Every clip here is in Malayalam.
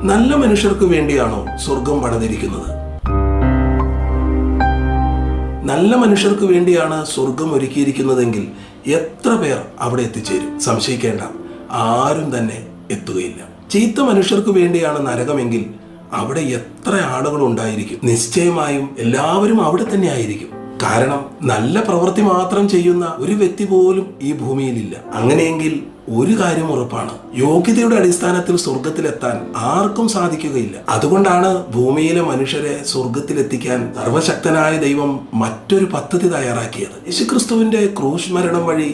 നല്ല മനുഷ്യർക്ക് വേണ്ടിയാണോ സ്വർഗം പണിതിരിക്കുന്നത്? നല്ല മനുഷ്യർക്ക് വേണ്ടിയാണ് സ്വർഗം ഒരുക്കിയിരിക്കുന്നതെങ്കിൽ എത്ര പേർ അവിടെ എത്തിച്ചേരും? സംശയിക്കേണ്ട, ആരും തന്നെ എത്തുകയില്ല. ചീത്ത മനുഷ്യർക്ക് വേണ്ടിയാണ് നരകമെങ്കിൽ അവിടെ എത്ര ആളുകൾ ഉണ്ടായിരിക്കും? നിശ്ചയമായും എല്ലാവരും അവിടെ തന്നെ ആയിരിക്കും. കാരണം നല്ല പ്രവൃത്തി മാത്രം ചെയ്യുന്ന ഒരു വ്യക്തി പോലും ഈ ഭൂമിയിലില്ല. അങ്ങനെയെങ്കിൽ ഒരു കാര്യം ഉറപ്പാണ്, യോഗ്യതയുടെ അടിസ്ഥാനത്തിൽ സ്വർഗത്തിലെത്താൻ ആർക്കും സാധിക്കുകയില്ല. അതുകൊണ്ടാണ് ഭൂമിയിലെ മനുഷ്യരെ സ്വർഗത്തിലെത്തിക്കാൻ സർവശക്തനായ ദൈവം മറ്റൊരു പദ്ധതി തയ്യാറാക്കിയത്. യേശുക്രിസ്തുവിന്റെ ക്രൂശ് മരണം വഴി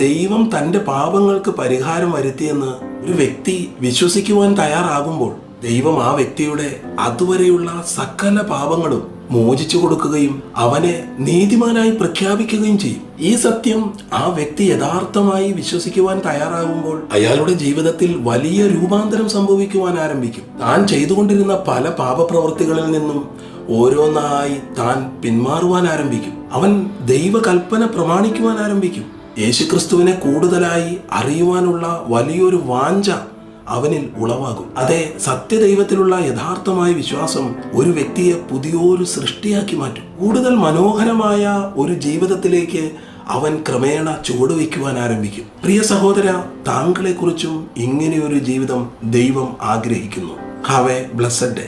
ദൈവം തന്റെ പാപങ്ങൾക്ക് പരിഹാരം വരുത്തിയെന്ന് ഒരു വ്യക്തി വിശ്വസിക്കുവാൻ തയ്യാറാകുമ്പോൾ ദൈവം ആ വ്യക്തിയുടെ അതുവരെയുള്ള സകല പാപങ്ങളും മോചിച്ചു കൊടുക്കുകയും അവനെ നീതിമാനായി പ്രഖ്യാപിക്കുകയും ചെയ്യും. ഈ സത്യം ആ വ്യക്തി യഥാർത്ഥമായി വിശ്വസിക്കുവാൻ തയ്യാറാകുമ്പോൾ അയാളുടെ ജീവിതത്തിൽ വലിയ രൂപാന്തരം സംഭവിക്കുവാൻ ആരംഭിക്കും. താൻ ചെയ്തുകൊണ്ടിരുന്ന പല പാപപ്രവൃത്തികളിൽ നിന്നും ഓരോന്നായി താൻ പിന്മാറുവാൻ ആരംഭിക്കും. അവൻ ദൈവകൽപ്പന പ്രമാണിക്കുവാൻ ആരംഭിക്കും. യേശുക്രിസ്തുവിനെ കൂടുതലായി അറിയുവാനുള്ള വലിയൊരു വാഞ്ച അവനിൽ ഉളവാകും. അതെ, സത്യദൈവത്തിലുള്ള യഥാർത്ഥമായ വിശ്വാസം ഒരു വ്യക്തിയെ പുതിയൊരു സൃഷ്ടിയാക്കി മാറ്റും. കൂടുതൽ മനോഹരമായ ഒരു ജീവിതത്തിലേക്ക് അവൻ ക്രമേണ ചുവടുവയ്ക്കുവാൻ ആരംഭിക്കും. പ്രിയ സഹോദര, താങ്കളെക്കുറിച്ചും ഇങ്ങനെയൊരു ജീവിതം ദൈവം ആഗ്രഹിക്കുന്നു. Have A blessed day.